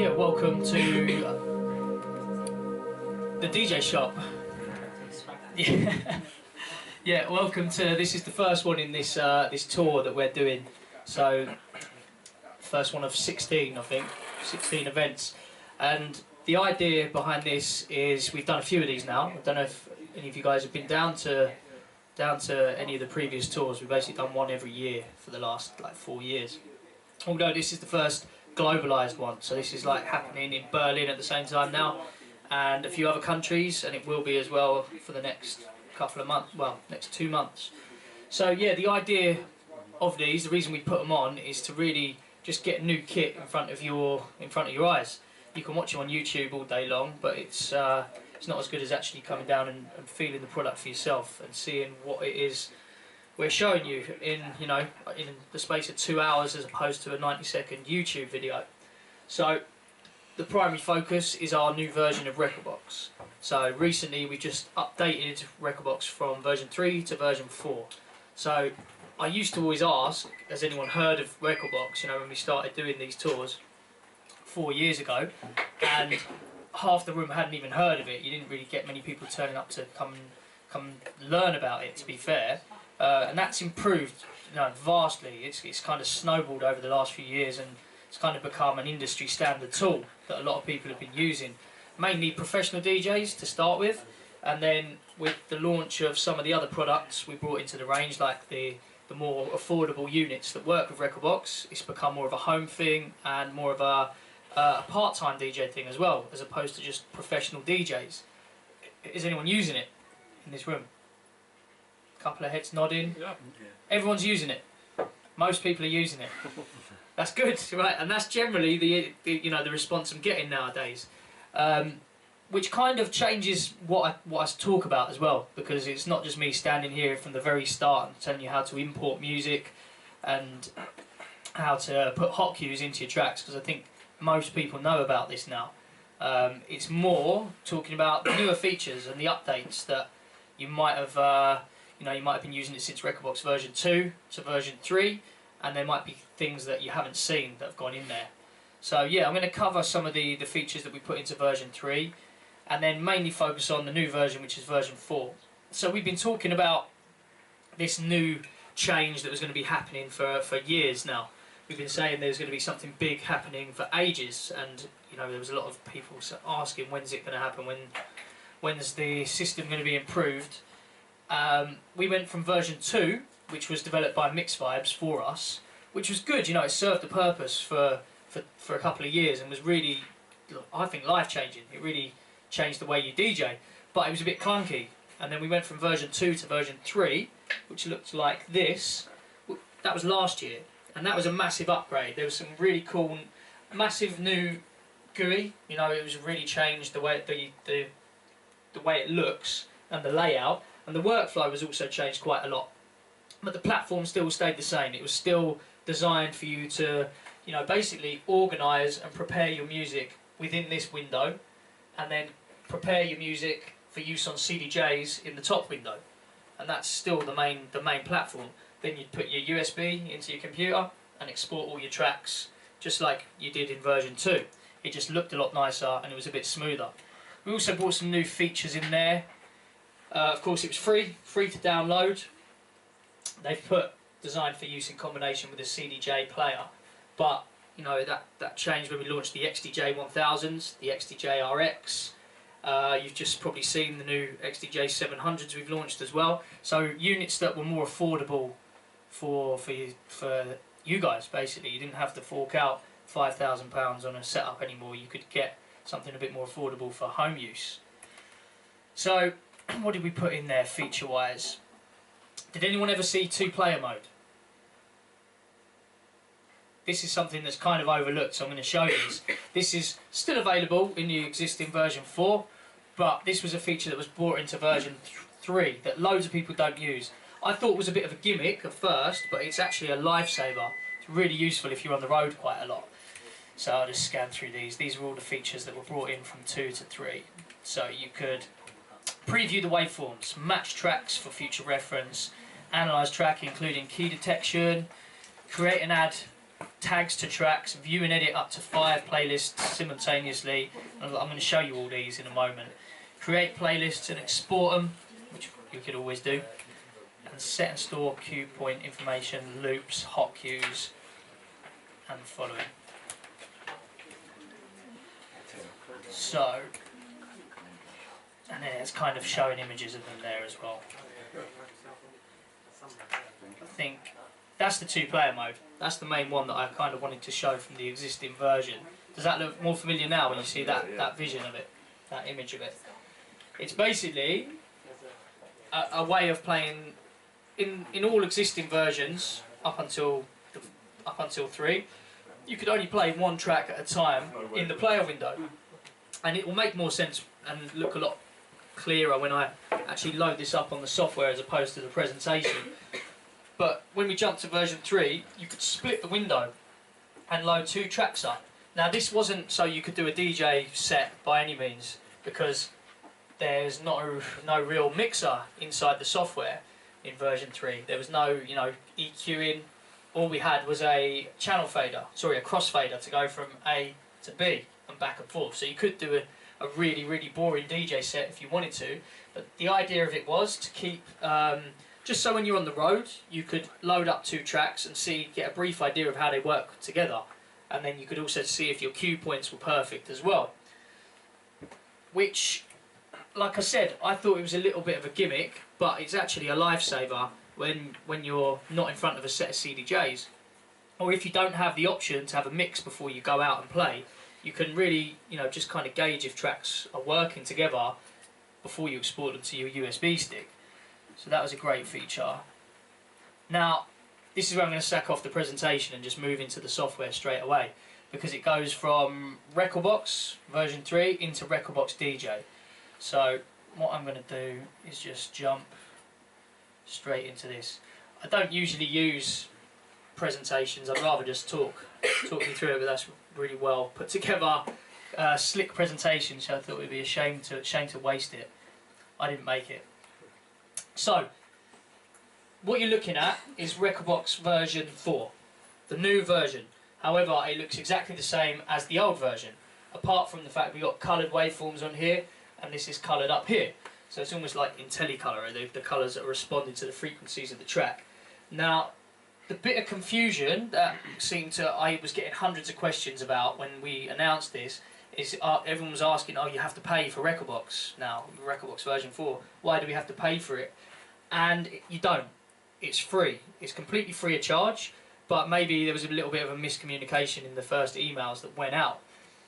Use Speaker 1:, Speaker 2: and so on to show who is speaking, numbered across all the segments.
Speaker 1: Yeah, welcome to the DJ shop. Yeah, welcome to, this is the first one in this this tour that we're doing. So, first one of 16, I think, 16 events. And the idea behind this is, we've done a few of these now. I don't know if any of you guys have been down to any of the previous tours. We've basically done one every year for the last like 4 years. Although this is the first globalised one, so this is like happening in Berlin at the same time now, and a few other countries, and it will be as well for the next couple of months, well, next 2 months. So yeah, the idea of these, the reason we put them on, is to really just get new kit in front of your eyes. You can watch them on YouTube all day long, but it's not as good as actually coming down and feeling the product for yourself and seeing what it is we're showing you in, you know, in the space of 2 hours as opposed to a 90-second YouTube video. So the primary focus is our new version of Recordbox. So recently we just updated Recordbox from version 3 to version 4. So I used to always ask, has anyone heard of Recordbox, you know, when we started doing these tours 4 years ago, and half the room hadn't even heard of it. You didn't really get many people turning up to come learn about it, to be fair. And that's improved, you know, vastly. It's kind of snowballed over the last few years, and it's kind of become an industry standard tool that a lot of people have been using. Mainly professional DJs to start with, and then with the launch of some of the other products we brought into the range, like the more affordable units that work with Recordbox, it's become more of a home thing and more of a part-time DJ thing as well, as opposed to just professional DJs. Is anyone using it in this room? Couple of heads nodding. Yeah. Everyone's using it. Most people are using it. That's good, right? And that's generally the you know, the response I'm getting nowadays, which kind of changes what I talk about as well, because it's not just me standing here from the very start and telling you how to import music and how to put hot cues into your tracks, because I think most people know about this now. It's more talking about the newer features and the updates that you might have. You know, you might have been using it since Recordbox version 2 to version 3, and there might be things that you haven't seen that have gone in there. So yeah, I'm going to cover some of the features that we put into version 3, and then mainly focus on the new version, which is version 4. So we've been talking about this new change that was going to be happening for years now. We've been saying there's going to be something big happening for ages, and you know, there was a lot of people asking, when's it going to happen, when's the system going to be improved. We went from version 2, which was developed by Mix Vibes for us, which was good. You know, it served the purpose for a couple of years and was really, I think, life-changing. It really changed the way you DJ, but it was a bit clunky. And then we went from version 2 to version 3, which looked like this. That was last year, and that was a massive upgrade. There was some really cool, massive new GUI. You know, it was really changed the way the way it looks and the layout. And the workflow was also changed quite a lot, but the platform still stayed the same. It was still designed for you to, you know, basically organise and prepare your music within this window, and then prepare your music for use on CDJs in the top window, and that's still the main platform. Then you'd put your USB into your computer and export all your tracks, just like you did in version 2. It just looked a lot nicer and it was a bit smoother. We also brought some new features in there. Of course, it was free to download. They've put designed for use in combination with a CDJ player, but you know, that changed when we launched the XDJ-1000s, the XDJ-RX. You've just probably seen the new XDJ-700s we've launched as well. So units that were more affordable for you guys. Basically, you didn't have to fork out £5,000 on a setup anymore. You could get something a bit more affordable for home use. So what did we put in there feature-wise? Did anyone ever see 2-player mode? This is something that's kind of overlooked, so I'm going to show you this. This is still available in the existing version 4, but this was a feature that was brought into version 3 that loads of people don't use. I thought it was a bit of a gimmick at first, but it's actually a lifesaver. It's really useful if you're on the road quite a lot. So I'll just scan through these. These are all the features that were brought in from 2 to 3. So you could preview the waveforms, match tracks for future reference, analyse track including key detection, create and add tags to tracks, view and edit up to 5 playlists simultaneously. I'm going to show you all these in a moment. Create playlists and export them, which you could always do. And set and store cue point information, loops, hot cues, and the following. So, and then it's kind of showing images of them there as well. I think that's the 2-player mode. That's the main one that I kind of wanted to show from the existing version. Does that look more familiar now when you see that vision of it, that image of it? It's basically a way of playing in all existing versions up until 3. You could only play 1 track at a time in the player window, and it will make more sense and look a lot clearer when I actually load this up on the software as opposed to the presentation. But when we jump to version 3, you could split the window and load 2 tracks up. Now this wasn't so you could do a DJ set by any means, because there's no real mixer inside the software in version 3. There was no, you know, EQing. All we had was a channel fader, sorry, a crossfader to go from A to B and back and forth. So you could do a really, really boring DJ set if you wanted to. But the idea of it was to keep, just so when you're on the road, you could load up 2 tracks and get a brief idea of how they work together. And then you could also see if your cue points were perfect as well. Which, like I said, I thought it was a little bit of a gimmick, but it's actually a lifesaver when you're not in front of a set of CDJs. Or if you don't have the option to have a mix before you go out and play, you can really, you know, just kind of gauge if tracks are working together before you export them to your USB stick. So that was a great feature. Now, this is where I'm going to sack off the presentation and just move into the software straight away, because it goes from Recordbox version 3 into Recordbox DJ. So what I'm going to do is just jump straight into this. I don't usually use presentations, I'd rather just talk you through it, but that's really well put together, slick presentation, so I thought it would be a shame to waste it. I didn't make it. So what you're looking at is Recordbox version 4, the new version. However, it looks exactly the same as the old version, apart from the fact we've got coloured waveforms on here, and this is coloured up here. So it's almost like in Telecolour, the colours that are responding to the frequencies of the track. Now, the bit of confusion that I was getting hundreds of questions about when we announced this is everyone was asking, oh, you have to pay for Recordbox now, Recordbox version 4. Why do we have to pay for it? And you don't. It's free. It's completely free of charge, but maybe there was a little bit of a miscommunication in the first emails that went out.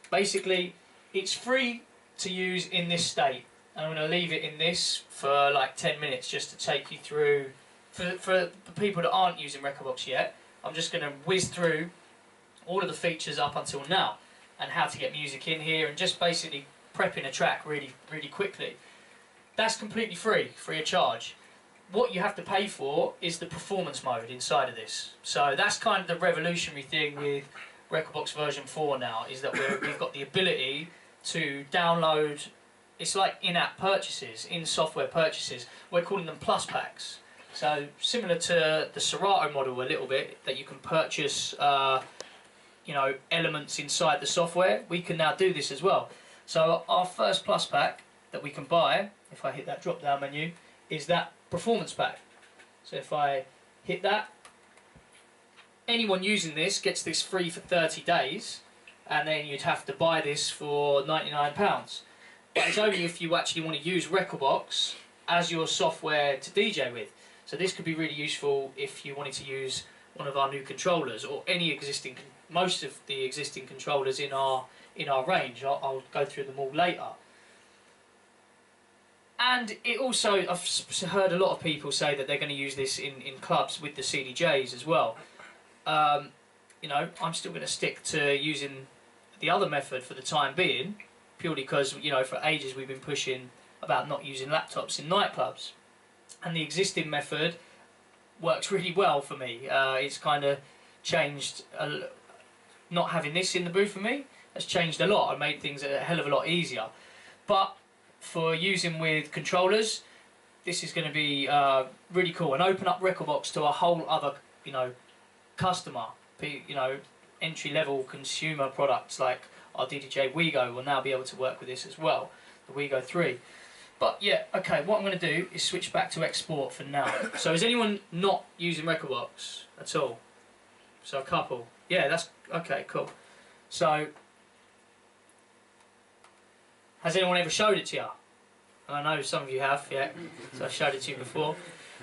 Speaker 1: Basically, it's free to use in this state. And I'm going to leave it in this for like 10 minutes just to take you through, for the people that aren't using Recordbox yet, I'm just going to whiz through all of the features up until now and how to get music in here and just basically prepping a track really, really quickly. That's completely free of charge. What you have to pay for is the performance mode inside of this. So that's kind of the revolutionary thing with Recordbox version 4 now, is that we've got the ability to download. It's like in-app purchases, in-software purchases. We're calling them plus packs. So similar to the Serato model a little bit, that you can purchase you know, elements inside the software, we can now do this as well. So our first plus pack that we can buy, if I hit that drop down menu, is that performance pack. So if I hit that, anyone using this gets this free for 30 days, and then you'd have to buy this for £99. But it's only if you actually want to use Recordbox as your software to DJ with. So this could be really useful if you wanted to use one of our new controllers, or any existing, most of the existing controllers in our range. I'll go through them all later. And it also, I've heard a lot of people say that they're going to use this in clubs with the CDJs as well. You know, I'm still going to stick to using the other method for the time being, purely because, you know, for ages we've been pushing about not using laptops in nightclubs, and the existing method works really well for me. It's kind of changed, not having this in the booth for me has changed a lot. I made things a hell of a lot easier. But for using with controllers, this is going to be really cool and open up Recordbox to a whole other, you know, customer you know, entry-level consumer products like our DDJ Wego will now be able to work with this as well, the Wego 3. But yeah, okay, what I'm going to do is switch back to export for now. So is anyone not using Recordbox at all? So a couple. Yeah, that's okay, cool. So has anyone ever showed it to you? I know some of you have, yeah. So I showed it to you before.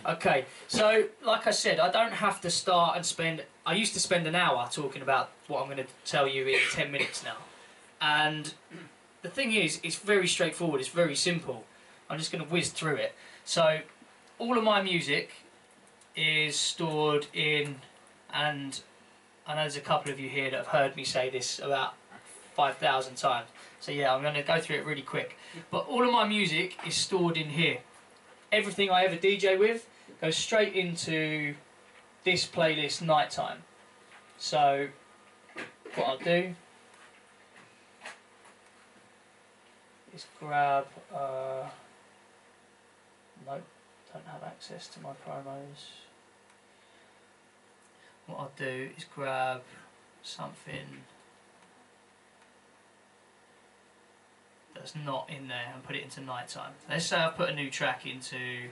Speaker 1: Okay, so like I said, I don't have to start and spend... I used to spend an hour talking about what I'm going to tell you in 10 minutes now. And the thing is, it's very straightforward, it's very simple. I'm just going to whiz through it. So all of my music is stored in, and I know there's a couple of you here that have heard me say this about 5,000 times. So yeah, I'm going to go through it really quick. But all of my music is stored in here. Everything I ever DJ with goes straight into this playlist Nighttime. So what I'll do is grab... nope, don't have access to my promos. What I'll do is grab something that's not in there and put it into Nighttime. Let's say I've put a new track into...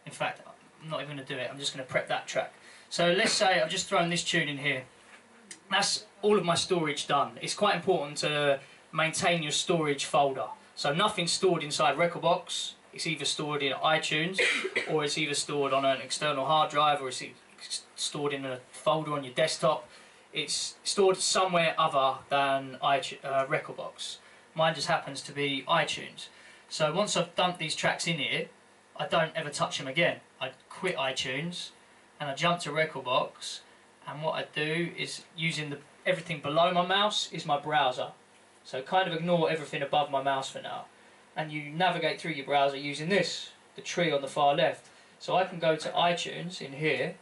Speaker 1: In fact, I'm not even going to do it, I'm just going to prep that track. So let's say I've just thrown this tune in here. That's all of my storage done. It's quite important to maintain your storage folder. So nothing's stored inside Recordbox. It's either stored in iTunes, or it's either stored on an external hard drive, or it's stored in a folder on your desktop. It's stored somewhere other than Recordbox. Mine just happens to be iTunes. So once I've dumped these tracks in here, I don't ever touch them again. I quit iTunes and I jump to Recordbox, and what I do is, using everything below my mouse is my browser. So kind of ignore everything above my mouse for now. And you navigate through your browser using this, the tree on the far left. So I can go to iTunes in here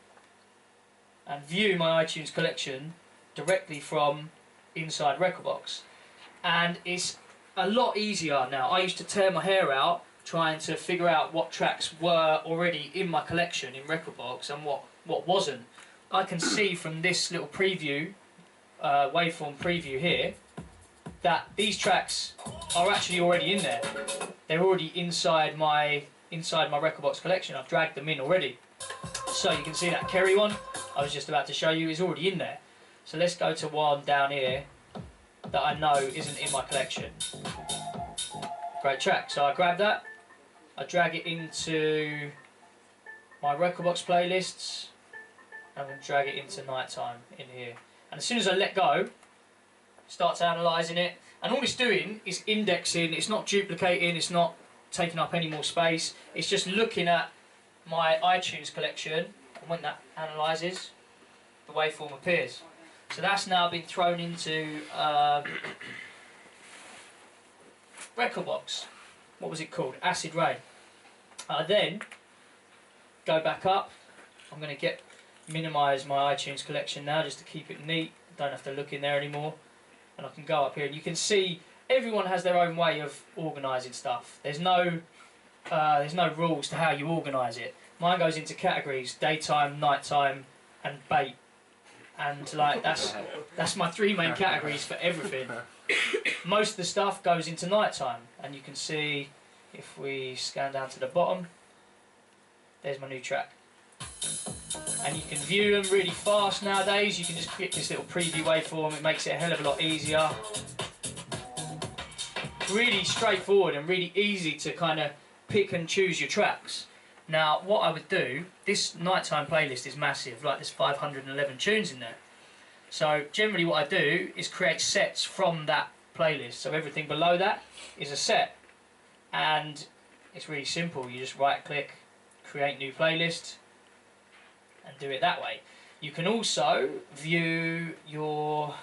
Speaker 1: and view my iTunes collection directly from inside Recordbox. And it's a lot easier now. I used to tear my hair out trying to figure out what tracks were already in my collection in Recordbox and what wasn't. I can see from this little preview, waveform preview here, that these tracks are actually already in there. They're already inside my Recordbox collection. I've dragged them in already. So you can see that Kerry one I was just about to show you is already in there. So let's go to one down here that I know isn't in my collection. Great track. So I grab that, I drag it into my Recordbox playlists, and I'm going to drag it into Nighttime in here. And as soon as I let go, it starts analysing it, and all it's doing is indexing. It's not duplicating, it's not taking up any more space, it's just looking at my iTunes collection, and when that analyses, the waveform appears. So that's now been thrown into Recordbox. What was it called? Acid Rain. Then go back up. I'm going to minimise my iTunes collection now just to keep it neat. Don't have to look in there anymore. And I can go up here and you can see everyone has their own way of organising stuff. There's no rules to how you organise it. Mine goes into categories: daytime, nighttime, and bait. And like that's my three main categories for everything. Most of the stuff goes into nighttime, and you can see if we scan down to the bottom, there's my new track. And you can view them really fast nowadays. You can just click this little preview waveform, it makes it a hell of a lot easier. Really straightforward and really easy to kind of pick and choose your tracks. Now what I would do, this nighttime playlist is massive, like there's 511 tunes in there. So generally what I do is create sets from that playlist. So everything below that is a set. And it's really simple, you just right click, create new playlist, and do it that way. You can also view your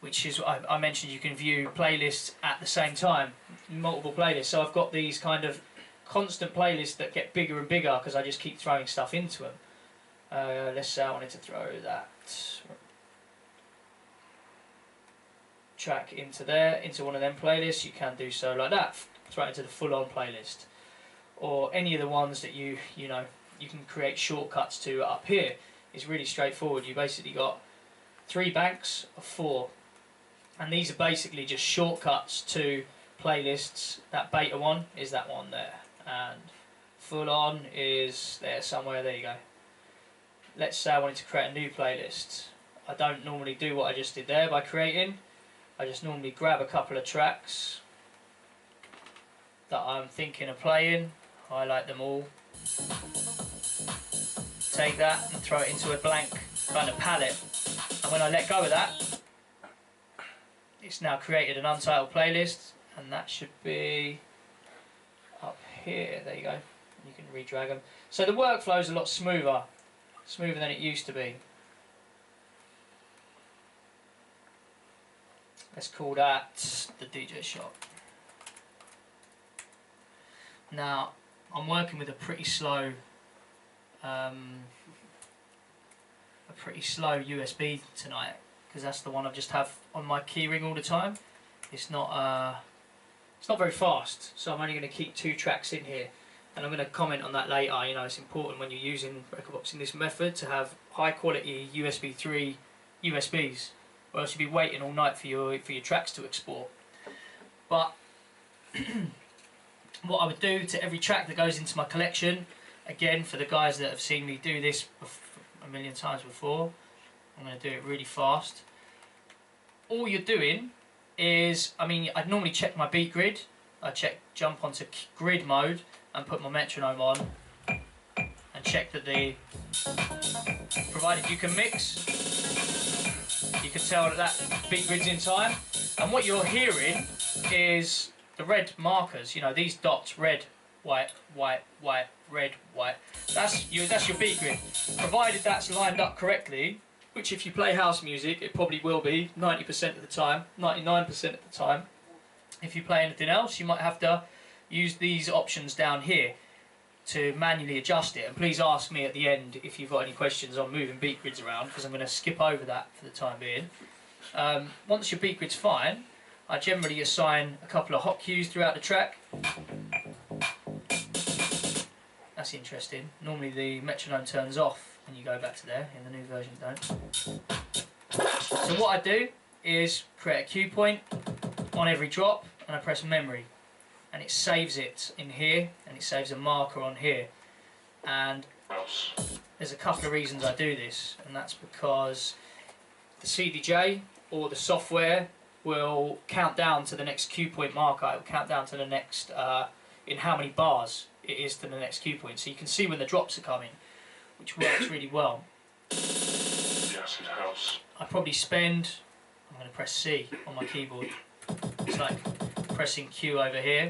Speaker 1: which is what I mentioned, you can view playlists at the same time, multiple playlists. So I've got these kind of constant playlists that get bigger and bigger because I just keep throwing stuff into them. Let's say I wanted to throw that track into there, into one of them playlists, you can do so like that, straight into the full-on playlist. Or any of the ones that you know you can create shortcuts to up here. It's really straightforward. You basically got 3 banks of 4, and these are basically just shortcuts to playlists. That beta one is that one there, and full on is there somewhere. There you go. Let's say I wanted to create a new playlist. I don't normally do what I just did there by creating. I just normally grab a couple of tracks that I'm thinking of playing, highlight them all, take that and throw it into a blank kind of palette, and when I let go of that, it's now created an untitled playlist, and that should be up here. There you go. You can redrag them. So the workflow is a lot smoother than it used to be. Let's call that the DJ shop. Now I'm working with a pretty slow USB tonight, because that's the one I just have on my keyring all the time. It's not very fast, so I'm only going to keep 2 tracks in here, and I'm going to comment on that later. You know, it's important when you're using Recordbox in this method to have high quality USB 3 USBs, or else you'll be waiting all night for your tracks to export. But what I would do to every track that goes into my collection, again for the guys that have seen me do this a million times before, I'm going to do it really fast. All you're doing is, I mean, I'd normally check my beat grid. I jump onto grid mode and put my metronome on and check that provided you can mix, you can tell that that beat grid's in time. And what you're hearing is the red markers, you know, these dots, red, white, white, white, red, white. That's your beat grid. Provided that's lined up correctly, which if you play house music, it probably will be 90% of the time, 99% of the time. If you play anything else, you might have to use these options down here to manually adjust it. And please ask me at the end if you've got any questions on moving beat grids around, because I'm going to skip over that for the time being. Once your beat grid's fine, I generally assign a couple of hot cues throughout the track. That's interesting. Normally the metronome turns off when you go back to there. In the new version, don't. So what I do is create a cue point on every drop, and I press memory, and it saves it in here, and it saves a marker on here. And there's a couple of reasons I do this, and that's because the CDJ or the software will count down to the next cue point marker. It will count down to the next, in how many bars it is to the next cue point. So you can see when the drops are coming, which works really well.
Speaker 2: Yes, it helps.
Speaker 1: I probably spend, I'm going to press C on my keyboard. It's like pressing Q over here,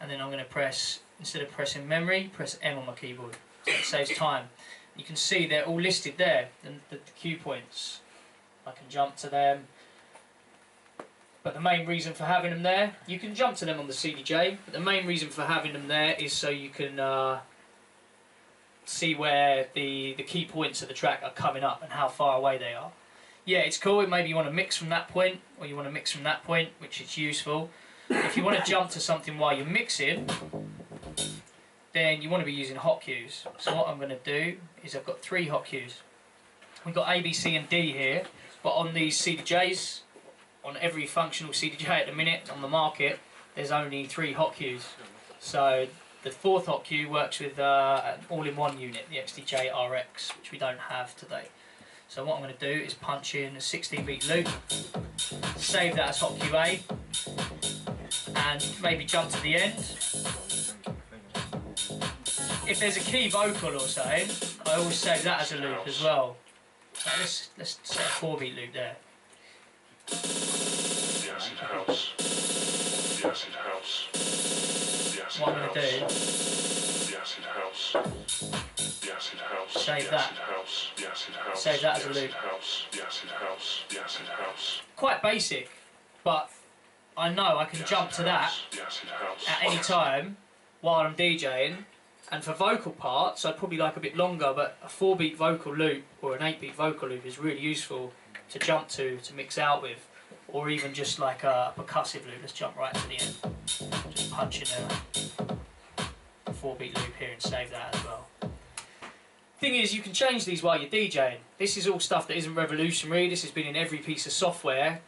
Speaker 1: and then I'm going to press, instead of pressing memory, press M on my keyboard. So it saves time. You can see they're all listed there, the cue points. I can jump to them. But the main reason for having them there, you can jump to them on the CDJ, but the main reason for having them there is so you can see where the key points of the track are coming up and how far away they are. Yeah, it's cool. Maybe you want to mix from that point, or you want to mix from that point, which is useful. If you want to jump to something while you're mixing, then you want to be using hot cues. So what I'm going to do is I've got 3 hot cues. We've got A, B, C and D here, but on these CDJs, on every functional CDJ at the minute on the market, there's only 3 hot cues. So the 4th hot cue works with an all-in-one unit, the XDJ-RX, which we don't have today. So what I'm going to do is punch in a 16-beat loop, save that as hot cue A, and maybe jump to the end. If there's a key vocal or something, I always save that as a loop as well. So let's set a 4-beat loop there.
Speaker 2: Yes, it helps. Yes, it helps. Yes,
Speaker 1: What I'm going to do,
Speaker 2: yes, it helps. Yes, it helps.
Speaker 1: Save
Speaker 2: yes,
Speaker 1: that.
Speaker 2: It helps. Yes, it helps.
Speaker 1: Save that as a
Speaker 2: yes,
Speaker 1: loop.
Speaker 2: It helps. Yes, it helps. Yes, it helps.
Speaker 1: Quite basic, but I know I can jump to that
Speaker 2: yes, it helps.
Speaker 1: at any time while I'm DJing. And for vocal parts, I'd probably like a bit longer, but a 4-beat vocal loop or an 8-beat vocal loop is really useful to jump to mix out with. or even just like a percussive loop. Let's jump right to the end. Just punch in a 4-beat loop here and save that as well. Thing is, you can change these while you're DJing. This is all stuff that isn't revolutionary. This has been in every piece of software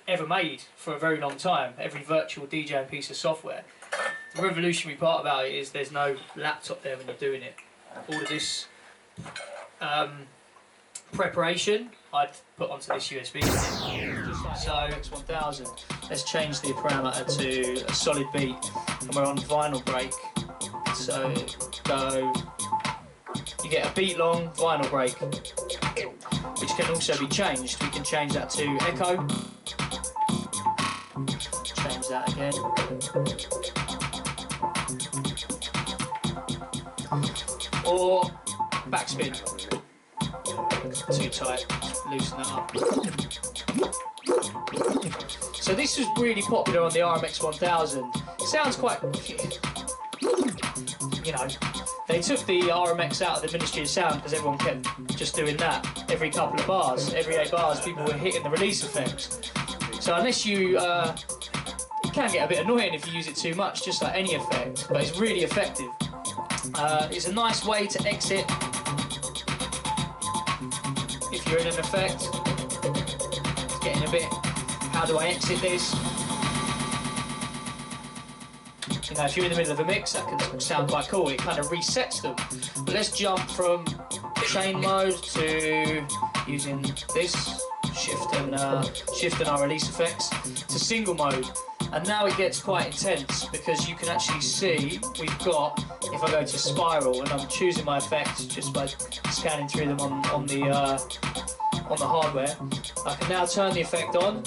Speaker 1: ever made for a very long time. Every virtual DJing piece of software. The revolutionary part about it is there's no laptop there when you're doing it. All of this preparation I'd put onto this USB stick. So X1000. Let's change the parameter to a solid beat, and we're on vinyl break. So go. You get a beat long vinyl break, which can also be changed. We can change that to echo. Change that again. Or backspin. Too tight. Loosen that up. So this was really popular on the RMX 1000. Sounds quite, you know. They took the RMX out of the Ministry of Sound because everyone kept just doing that every couple of bars. Every 8 bars, people were hitting the release effects. So unless you, it can get a bit annoying if you use it too much, just like any effect, but it's really effective. It's a nice way to exit if you're in an effect. It's getting a bit, how do I exit this? You know, if you're in the middle of a mix, that can sound quite cool. It kind of resets them. But let's jump from chain mode to using this, shift and our release effects, to single mode. And now it gets quite intense because you can actually see we've got, if I go to spiral and I'm choosing my effects just by scanning through them on the hardware, I can now turn the effect on,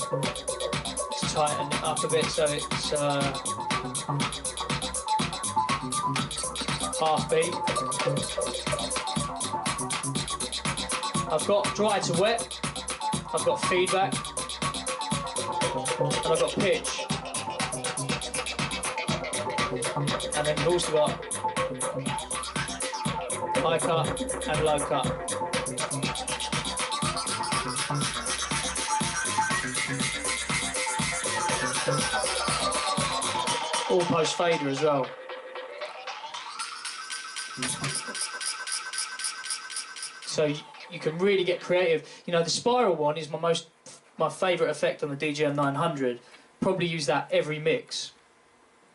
Speaker 1: just tighten it up a bit so it's half beat. I've got dry to wet, I've got feedback, and I've got pitch. And then we've also got high cut and low cut. All post fader as well. So you can really get creative. You know, the spiral one is my favourite effect on the DJM-900. Probably use that every mix.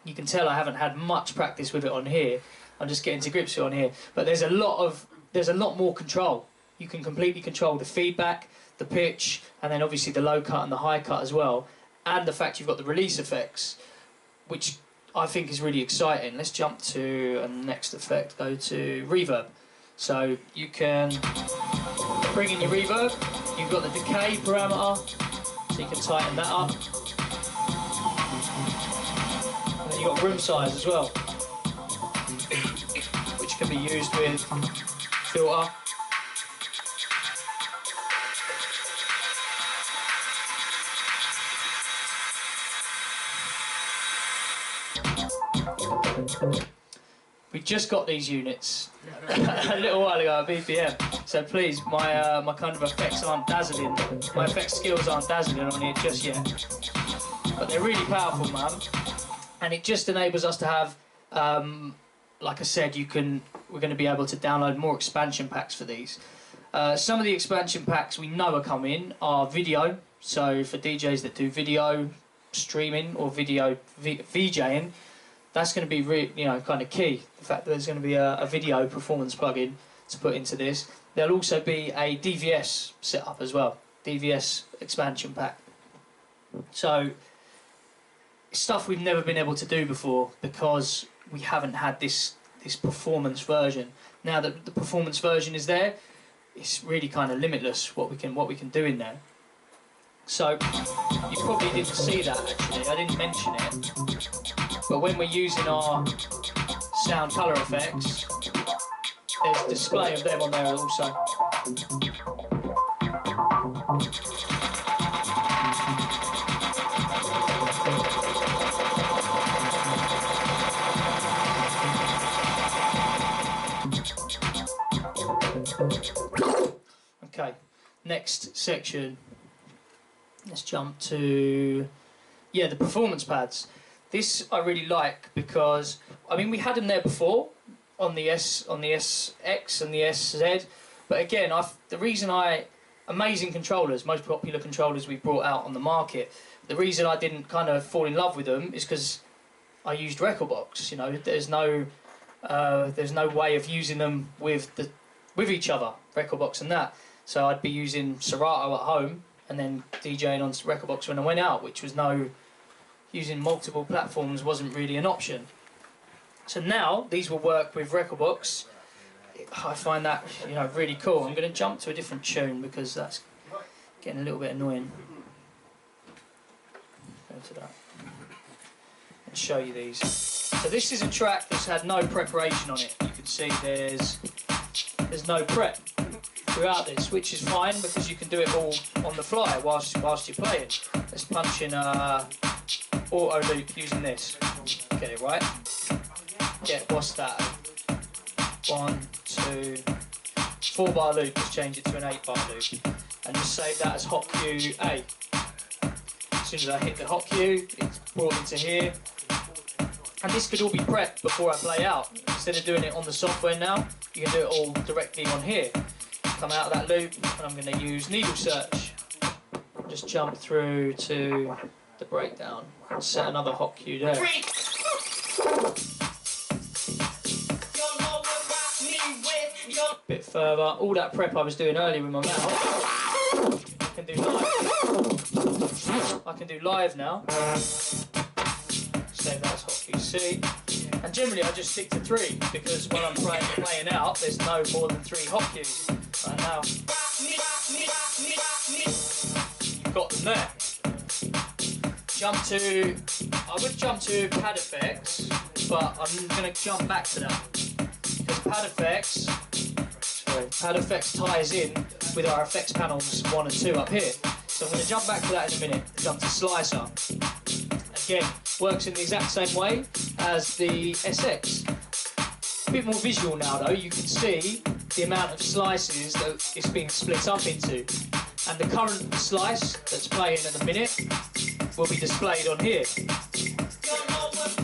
Speaker 1: You can tell I haven't had much practice with it on here. I'm just getting to grips with it on here. But there's a lot more control. You can completely control the feedback, the pitch, and then obviously the low cut and the high cut as well. And the fact you've got the release effects, which I think is really exciting. Let's jump to a next effect, go to reverb. So you can bring in your reverb, you've got the decay parameter, so you can tighten that up. And then you've got room size as well, which can be used with filter. We just got these units a little while ago at BPM, so please, my kind of effects aren't dazzling, my effects skills aren't dazzling on here just yet, but they're really powerful, man, and it just enables us to have, like I said, we're going to be able to download more expansion packs for these. Some of the expansion packs we know are coming are video, so for DJs that do video streaming or video VJing, that's going to be kind of key. The fact that there's going to be a video performance plugin to put into this. There'll also be a DVS setup as well, DVS expansion pack. So stuff we've never been able to do before because we haven't had this performance version. Now that the performance version is there, it's really kind of limitless what we can do in there. So you probably didn't see that actually. I didn't mention it. But when we're using our sound colour effects, there's a display of them on there also. Okay, next section. Let's let's jump to, yeah, the performance pads. This I really like because, I mean, we had them there before on the SX and the SZ, but again, the reason amazing controllers, most popular controllers we brought out on the market, the reason I didn't kind of fall in love with them is because I used Recordbox. You know, there's no way of using them with each other, Recordbox and that. So I'd be using Serato at home and then DJing on Recordbox when I went out, which was using multiple platforms wasn't really an option. So now these will work with Recordbox. I find that, you know, really cool. I'm going to jump to a different tune because that's getting a little bit annoying. Go to that and show you these. So this is a track that's had no preparation on it. You can see there's no prep throughout this, which is fine because you can do it all on the fly whilst you're playing. Let's punch in auto loop using this. Get it right. What's that? 1, 2, 4-bar loop. Let's change it to an 8-bar loop, and just save that as hot cue A. As soon as I hit the hot cue, it's brought into here. And this could all be prepped before I play out. Instead of doing it on the software now, you can do it all directly on here. Come out of that loop, and I'm going to use needle search. Just jump through to the breakdown and set another hot cue there. Bit further. All that prep I was doing earlier with my mouth, I can do live. I can do live now. Save that as hot cue C. And generally I just stick to 3 because when I'm playing out, there's no more than 3 hot cues. Right now, you've got them there. I would jump to pad effects, but I'm going to jump back to that because pad effects ties in with our effects panels 1 and 2 up here. So I'm going to jump back to that in a minute. Jump to slicer. Again, works in the exact same way as the SX. A bit more visual now though. You can see the amount of slices that it's being split up into, and the current slice that's playing in a minute will be displayed on here.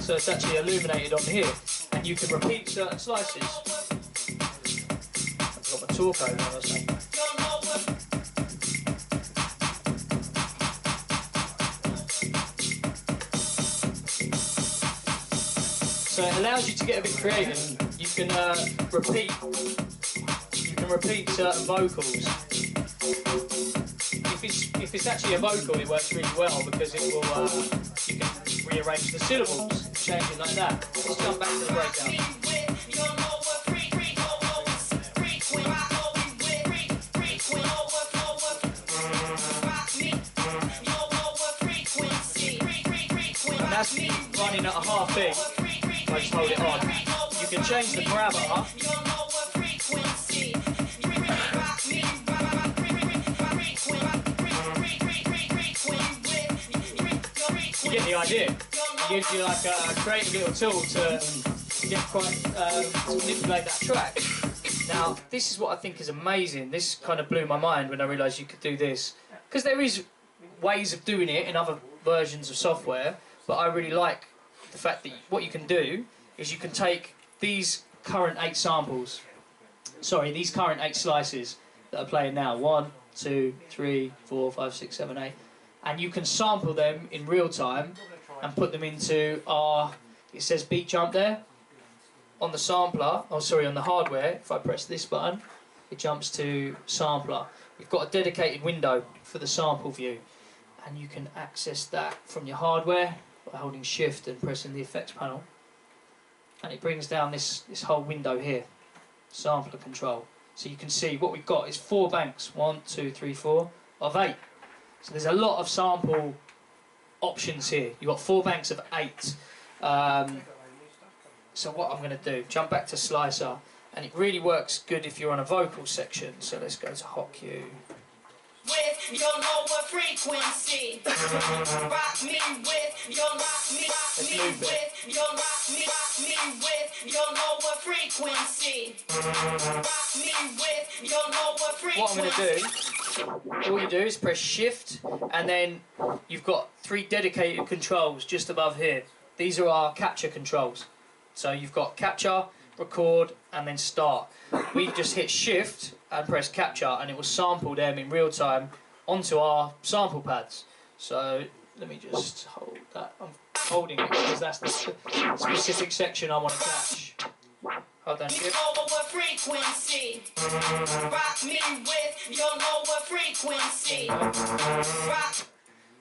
Speaker 1: So it's actually illuminated on here, and you can repeat certain slices. I've got my torque over on or something. So it allows you to get a bit creative. You can repeat certain vocals. If it's actually a vocal, it works really well because it will you can rearrange the syllables, change it like that. Let's jump back to the breakdown. And that's running at a half beat. I just hold it on. You can change the parameter. You get the idea. It gives you like a creative little tool to get quite to manipulate that track. Now, this is what I think is amazing. This kind of blew my mind when I realised you could do this, because there is ways of doing it in other versions of software, but I really like the fact that what you can do is you can take these current 8 samples, these current 8 slices that are playing now, 1, 2, 3, 4, 5, 6, 7, 8, and you can sample them in real time and put them into it says beat jump there, on the sampler, on the hardware. If I press this button, it jumps to sampler. We've got a dedicated window for the sample view, and you can access that from your hardware by holding shift and pressing the effects panel, and it brings down this whole window here, sampler control. So you can see what we've got is 4 banks, 1, 2, 3, 4 of 8. So there's a lot of sample options here. You've got 4 banks of 8. So what I'm going to do, jump back to slicer, and it really works good if you're on a vocal section. So let's go to hot cue. With your lower frequency, rock me with your rock me with your rock me with
Speaker 3: your lower frequency. Rock me with your lower frequency.
Speaker 1: What I'm going to do, all you do is press shift, and then you've got 3 dedicated controls just above here. These are our capture controls. So you've got capture, record, and then start. We just hit shift and press capture, and it will sample them in real time onto our sample pads. So let me just hold that. I'm holding it because that's the specific section I want to catch. Hold down shift.
Speaker 3: Lower frequency. Rock me with your lower frequency. Rock.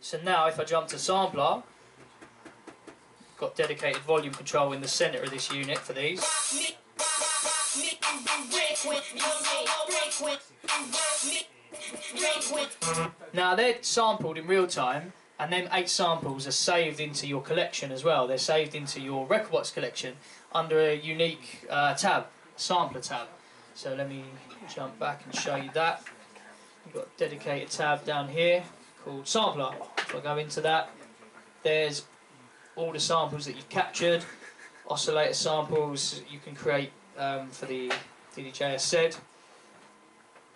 Speaker 1: So now if I jump to sampler, got dedicated volume control in the centre of this unit for these. Now they're sampled in real time, and then 8 samples are saved into your collection as well. They're saved into your Recordbox collection under a unique tab, sampler tab. So let me jump back and show you that. You've got a dedicated tab down here called sampler. If I go into that, there's all the samples that you've captured, oscillator samples you can create for the DDJ-RZ,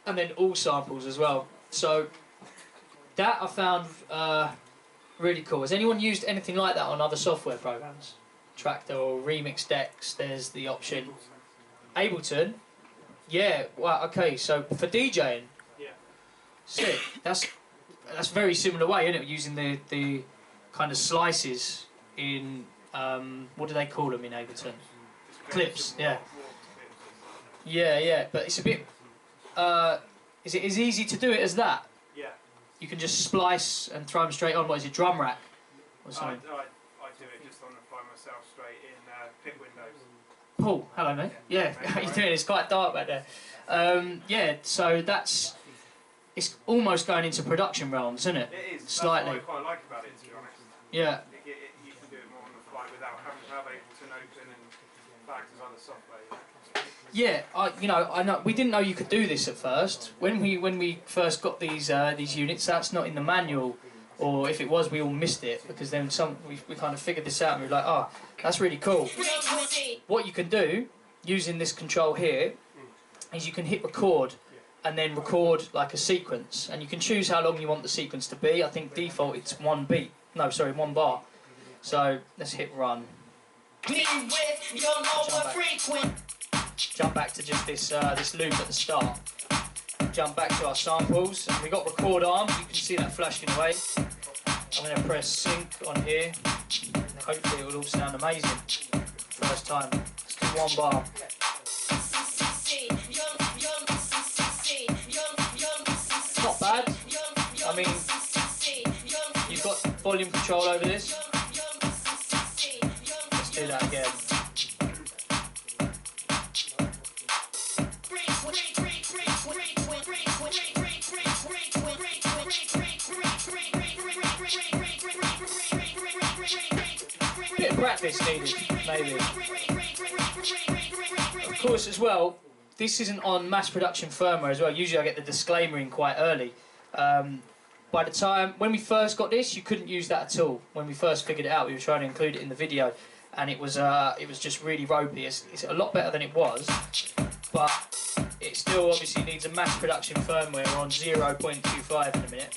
Speaker 1: and then all samples as well. So that I found really cool. Has anyone used anything like that on other software programs? Tractor or Remix Decks, there's the option. Ableton? Yeah, well, okay, so for DJing?
Speaker 4: Yeah.
Speaker 1: Sick. That's very similar way, isn't it? Using the kind of slices in, what do they call them in Ableton? Clips, yeah. Yeah, but it's a bit, is it as easy to do it as that?
Speaker 4: Yeah.
Speaker 1: You can just splice and throw them straight on, what is it, drum rack? Or something?
Speaker 4: I do it just on the fly myself straight in pit windows.
Speaker 1: Paul, hello mate. Yeah, how you doing? It's quite dark back there. Yeah, so it's almost going into production realms, isn't it?
Speaker 4: It is.
Speaker 1: Slightly.
Speaker 4: That's what I quite like about it, to be honest.
Speaker 1: Yeah.
Speaker 4: You can do it more on the fly without having to have Ableton open and bags of other software.
Speaker 1: Yeah, I know. We didn't know you could do this at first. When we first got these units, that's not in the manual, or if it was, we all missed it because then we kind of figured this out and we were like, oh, that's really cool. What you can do using this control here is you can hit record and then record like a sequence, and you can choose how long you want the sequence to be. I think default it's 1 beat. No, sorry, 1 bar. So let's hit run. Jump back to just this loop at the start. Jump back to our samples. We got record arm. You can see that flashing away. I'm going to press sync on here. Hopefully it will all sound amazing. First time. Let's do 1 bar. Not bad. I mean, you've got volume control over this. Let's do that again. Bit of practice needed, maybe. Of course, as well, this isn't on mass production firmware as well. Usually I get the disclaimer in quite early. By the time, when we first got this, you couldn't use that at all. When we first figured it out, we were trying to include it in the video, and it was just really ropey. It's a lot better than it was, but it still obviously needs a mass production firmware. We're on 0.25 in a minute.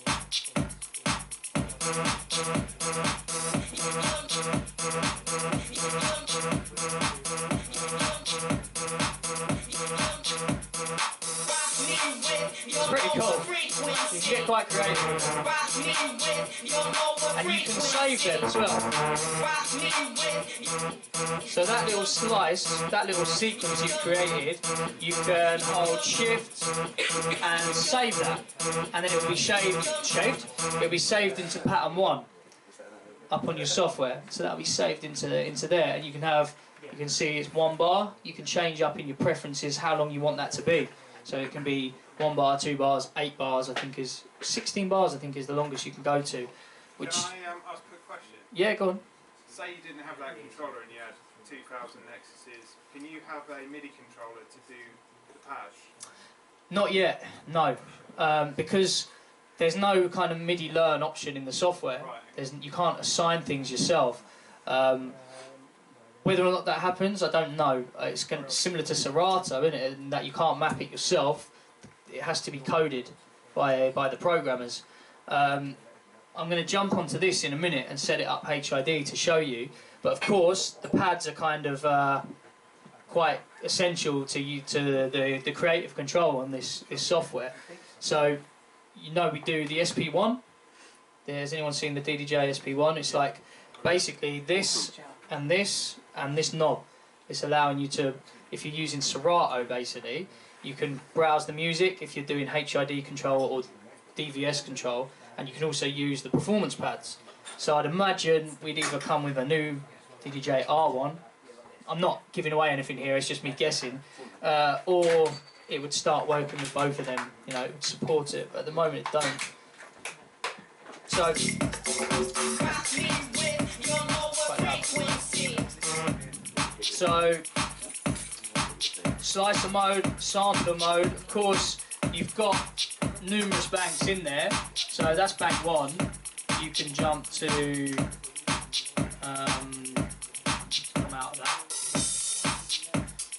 Speaker 1: Pretty cool. You can get quite creative. And you can save them as well. So that little slice, that little sequence you've created, you can hold shift and save that. And then it will be saved, it'll be saved into pattern 1 up on your software. So that'll be saved into there, and you can see it's 1 bar. You can change up in your preferences how long you want that to be. So it can be 1 bar, 2 bars, 8 bars, I think is 16 bars I think is the longest you can go to. Which,
Speaker 4: can I ask a quick question?
Speaker 1: Yeah, go on.
Speaker 4: Say you didn't have that controller and you had 2000 Nexuses, can you have a MIDI controller to do the patch?
Speaker 1: Not yet, no. Because there's no kind of MIDI learn option in the software.
Speaker 4: Right.
Speaker 1: You can't assign things yourself. Whether or not that happens, I don't know. It's similar to Serato, isn't it? In that you can't map it yourself. It has to be coded by the programmers. I'm going to jump onto this in a minute and set it up HID to show you. But of course, the pads are kind of quite essential to the creative control on this software. So, you know, we do the SP1. Has anyone seen the DDJ SP1? It's like basically this and this and this knob. It's allowing you to, if you're using Serato basically, you can browse the music if you're doing HID control or DVS control, and you can also use the performance pads. So I'd imagine we'd either come with a new DDJ R1, I'm not giving away anything here, it's just me guessing, or it would start working with both of them, you know, it would support it, but at the moment it don't. So, slicer mode, sampler mode, of course you've got numerous banks in there, so that's bank 1, you can jump to, come out of that,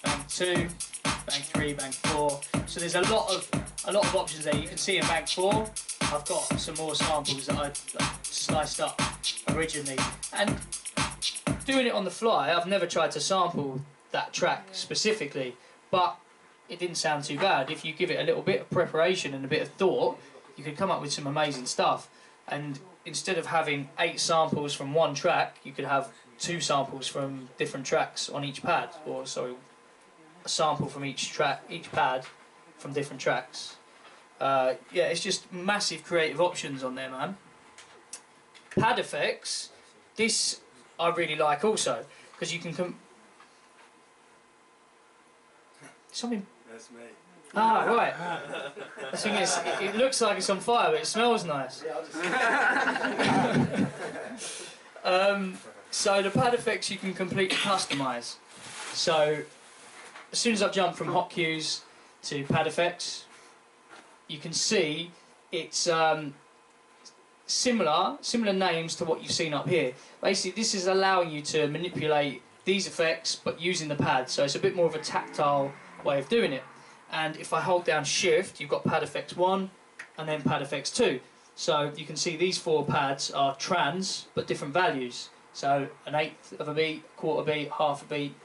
Speaker 1: bank 2, bank 3, bank 4, so there's a lot of options there. You can see in bank 4, I've got some more samples that I sliced up originally, and doing it on the fly, I've never tried to sample that track specifically, but it didn't sound too bad. If you give it a little bit of preparation and a bit of thought, you could come up with some amazing stuff. And instead of having 8 samples from one track, you could have 2 samples from different tracks on each pad, or sorry, a sample from each pad from different tracks. Yeah, it's just massive creative options on there, man. Pad effects, this I really like also, because you can something. That's me. Ah, right. The thing is, it looks like it's on fire, but it smells nice. So the pad effects you can completely customise. So as soon as I've jumped from hot cues to pad effects, you can see it's similar names to what you've seen up here. Basically, this is allowing you to manipulate these effects, but using the pad. So it's a bit more of a tactile way of doing it. And if I hold down Shift, you've got pad effects 1 and then pad effects 2. So you can see these 4 pads are trans, but different values. So an 1/8 of a beat, quarter beat, half a beat,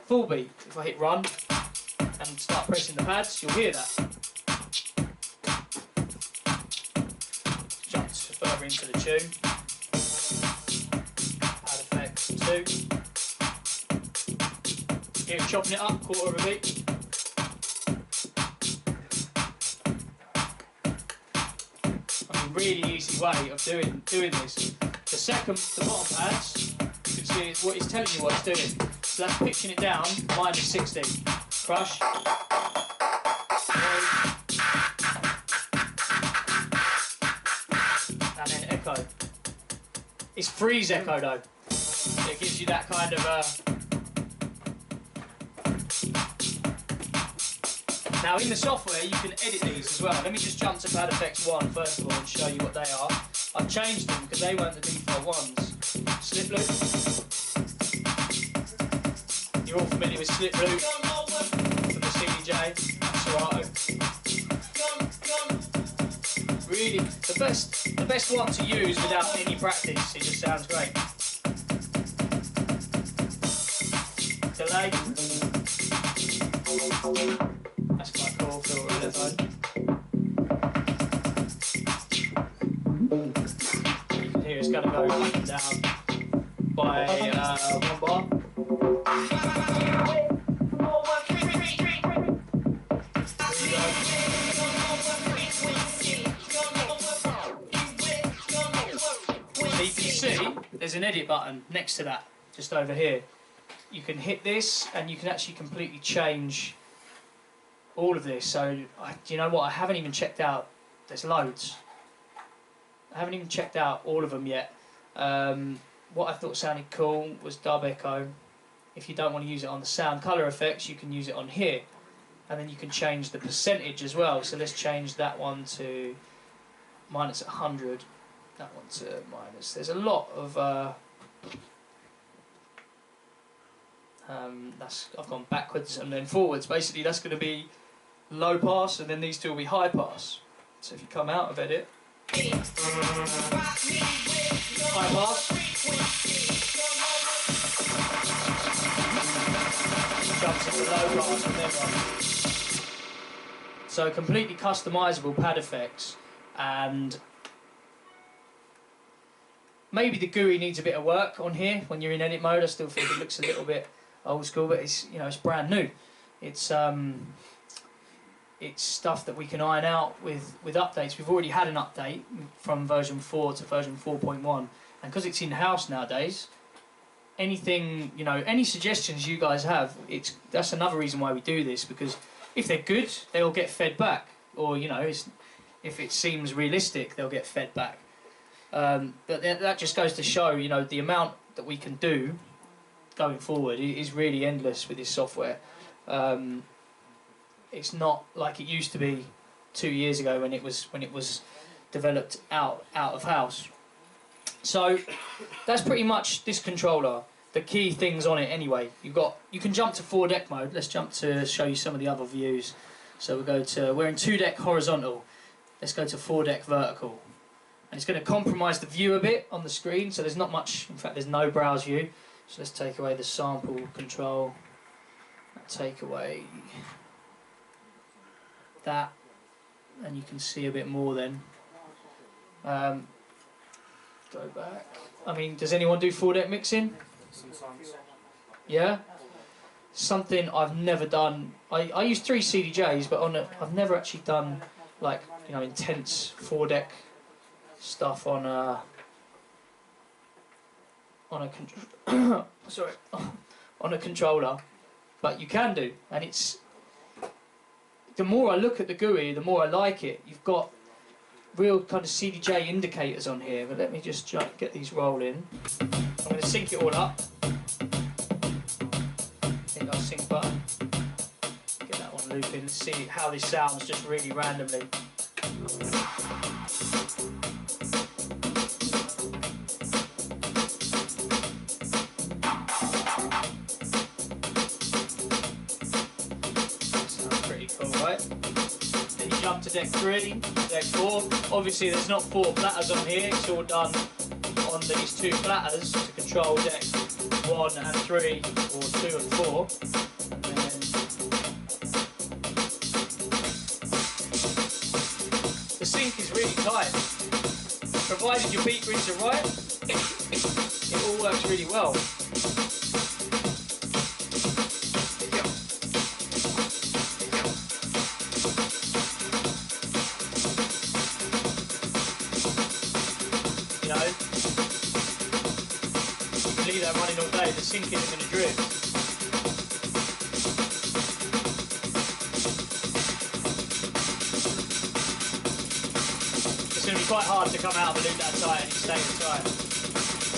Speaker 1: full beat. If I hit run and start pressing the pads, you'll hear that. Jump further into the tune. Pad effects 2. Here, chopping it up, quarter of a beat. Really easy way of doing this. The bottom pads, you can see what it's telling you what it's doing. So that's pitching it down, -60. Crush. And then echo. It's freeze echo though. It gives you that kind of Now in the software you can edit these as well. Let me just jump to pad effects 1 first of all and show you what they are. I've changed them because they weren't the default ones. Slip loop. You're all familiar with slip loop from the CDJ, Serato. Really, the best one to use without any practice. It just sounds great. Delay. That's quite cool, filter electrode. You can hear it's going to go up and down by 1 bar. So you can see there's an edit button next to that, just over here. You can hit this and you can actually completely change all of this. So, do you know what? I haven't even checked out. There's loads. I haven't even checked out all of them yet. What I thought sounded cool was dub echo. If you don't want to use it on the sound color effects, you can use it on here. And then you can change the percentage as well. So let's change that one to -100. That one to minus. There's a lot of I've gone backwards and then forwards. Basically, that's going to be low pass, and then these two will be high pass. So if you come out of edit, high pass, jumps into low pass and then one. So completely customizable pad effects, and maybe the GUI needs a bit of work on here when you're in edit mode. I still think it looks a little bit old school, but it's, you know, it's brand new. It's stuff that we can iron out with updates. We've already had an update from version 4 to version 4.1, and because it's in-house nowadays, anything, you know, any suggestions you guys have, that's another reason why we do this, because if they're good, they'll get fed back, or, you know, if it seems realistic, they'll get fed back. But that just goes to show, you know, the amount that we can do going forward is really endless with this software. It's not like it used to be 2 years ago when it was developed out of house. So that's pretty much this controller. The key things on it anyway. You can jump to 4-deck mode. Let's jump to show you some of the other views. So we're in 2-deck horizontal. Let's go to 4-deck vertical. And it's going to compromise the view a bit on the screen, so there's not much, in fact there's no browse view. So let's take away the sample control, take away that, and you can see a bit more then. Go back. I mean, does anyone do 4-deck mixing?
Speaker 4: Sometimes.
Speaker 1: Yeah? Something I've never done. I use 3 CDJs, but I've never actually done, like, you know, intense 4-deck stuff on a controller, but you can do, and it's, the more I look at the GUI, the more I like it. You've got real kind of CDJ indicators on here, but let me just get these rolling. I'm going to sync it all up. Hit our sync button, get that one looping. Let's see how this sounds just really randomly. Right. Then you jump to deck 3, deck 4. Obviously there's not 4 platters on here, it's all done on these 2 platters to control deck 1 and 3, or 2 and 4. And then the sync is really tight. Provided your beat grids are right, it all works really well. Leave that running all day, the sync isn't going to drift. It's going to be quite hard to come out of a loop that tight and it stays tight.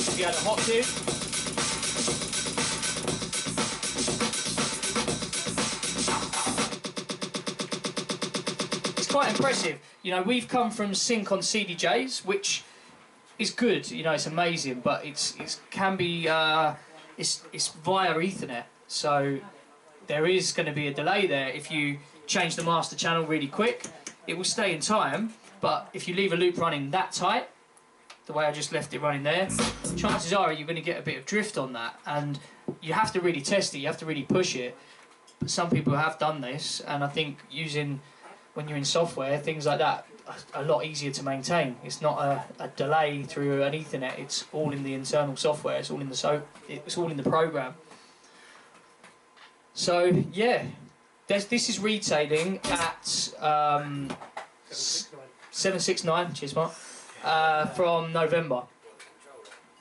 Speaker 1: If you had a hot cue, it's quite impressive. You know, we've come from sync on CDJs, which is good, you know, it's amazing, but it's can be it's via Ethernet, so there is going to be a delay there. If you change the master channel really quick, it will stay in time, but if you leave a loop running that tight, the way I just left it running there, chances are you're going to get a bit of drift on that, and you have to really test it, you have to really push it. But some people have done this, and I think when you're in software, things like that a lot easier to maintain. It's not a delay through an Ethernet. It's all in the internal software. It's all in the program. So yeah, this is retailing at 769. Cheers, Mark. From November.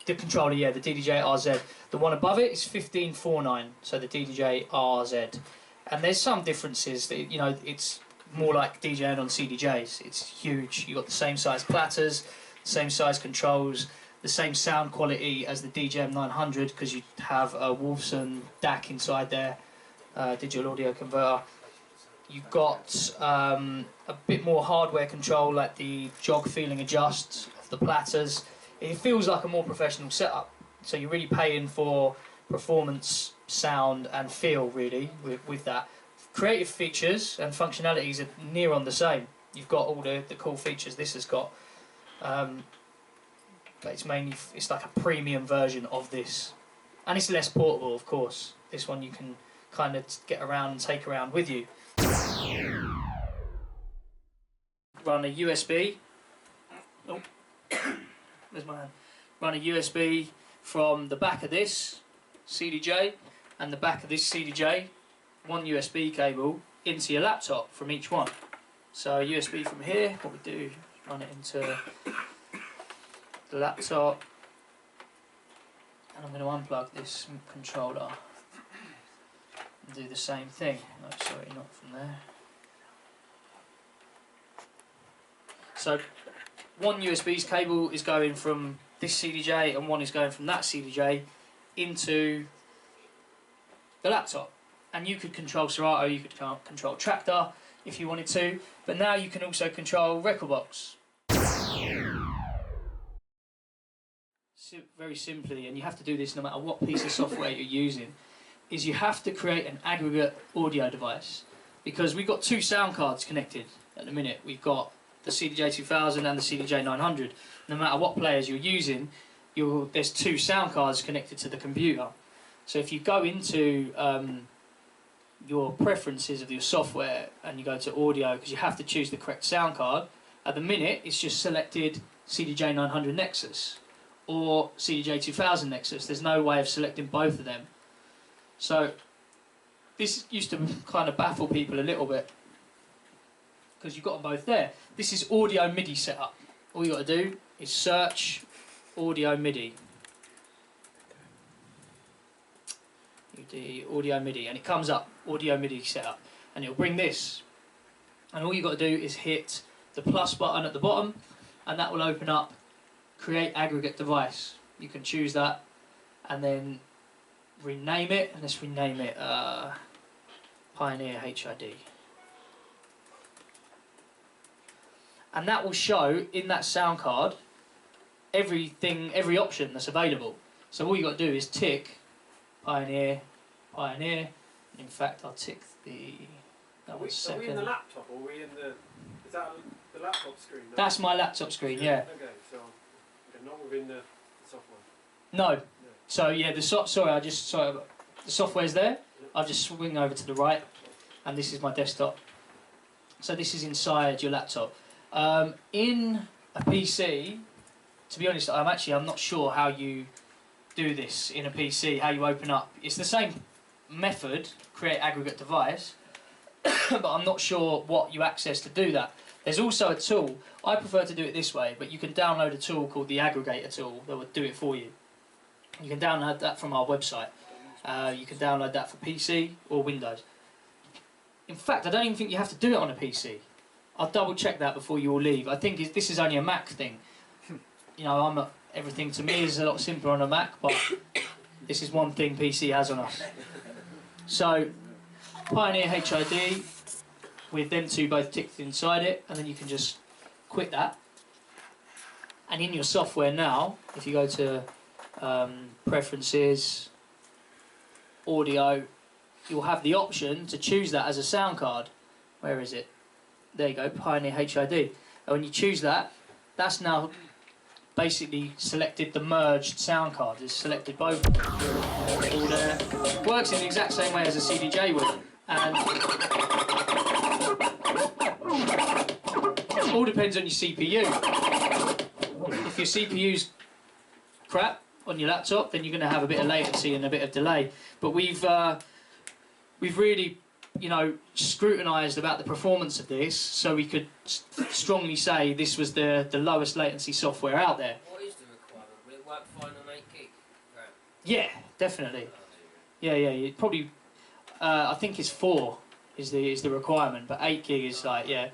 Speaker 1: The controller, yeah, the DDJ-RZ. The one above it is 1549. So the DDJ-RZ, and there's some differences. That, you know, it's more like DJing on CDJs. It's huge. You've got the same size platters, same size controls, the same sound quality as the DJM900, because you have a Wolfson DAC inside there, digital audio converter. You've got a bit more hardware control, like the jog feeling adjust of the platters. It feels like a more professional setup. So you're really paying for performance sound and feel really with that. Creative features and functionalities are near on the same. You've got all the cool features this has got, but it's like a premium version of this, and it's less portable, of course. This one you can kind of get around and take around with you. Run a USB. Oh, there's my hand. Run a USB from the back of this CDJ and the back of this CDJ, one USB cable into your laptop from each one. So USB from here, what we do, run it into the laptop, and I'm going to unplug this controller and do the same thing. No, sorry, not from there. So one USB's cable is going from this CDJ and one is going from that CDJ into the laptop. And you could control Serato, you could control Tractor if you wanted to, but now you can also control Recordbox. Very simply, and you have to do this no matter what piece of software you're using, is you have to create an aggregate audio device, because we've got two sound cards connected at the minute. We've got the CDJ-2000 and the CDJ-900. No matter what players you're using, there's two sound cards connected to the computer. So if you go into your preferences of your software and you go to audio, because you have to choose the correct sound card, at the minute it's just selected CDJ-900 Nexus or CDJ-2000 Nexus. There's no way of selecting both of them. So this used to kind of baffle people a little bit, because you've got them both there. This is audio MIDI setup. All you got to do is search audio MIDI. You do audio MIDI and it comes up, audio MIDI setup, and it'll bring this. And all you got to do is hit the plus button at the bottom, and that will open up create aggregate device. You can choose that and then rename it, and let's rename it Pioneer HID. And that will show in that sound card every option that's available. So all you got to do is tick Pioneer, Pioneer. In fact, I'll tick the. That was second.
Speaker 5: Are we in the laptop, or are we in the? Is that the laptop screen?
Speaker 1: That's my laptop screen, yeah.
Speaker 5: Okay, so not within the software.
Speaker 1: No. So yeah, the software's there. I'll just swing over to the right, and this is my desktop. So this is inside your laptop. In a PC, to be honest, I'm not sure how you do this in a PC, how you open up. It's the same method, create aggregate device, but I'm not sure what you access to do that. There's also a tool. I prefer to do it this way, but you can download a tool called the aggregator tool that will do it for you. You can download that from our website. You can download that for PC or Windows. In fact, I don't even think you have to do it on a PC. I'll double check that before you all leave. I think this is only a Mac thing. You know, everything to me is a lot simpler on a Mac, but this is one thing PC has on us. So, Pioneer HID, with them two both ticked inside it, and then you can just quit that. And in your software now, if you go to Preferences, Audio, you'll have the option to choose that as a sound card. Where is it? There you go, Pioneer HID. And when you choose that, that's now basically selected the merged sound card. It's selected both. All there. Works in the exact same way as a CDJ would. And it all depends on your CPU. If your CPU's crap on your laptop, then you're going to have a bit of latency and a bit of delay. But we've really, you know, scrutinised about the performance of this, so we could strongly say this was the lowest latency software out there.
Speaker 6: What is the requirement? Will it work fine on 8 gig? Right.
Speaker 1: Yeah, definitely. Yeah, it probably. I think it's 4 is the requirement, but 8 gig is like yeah.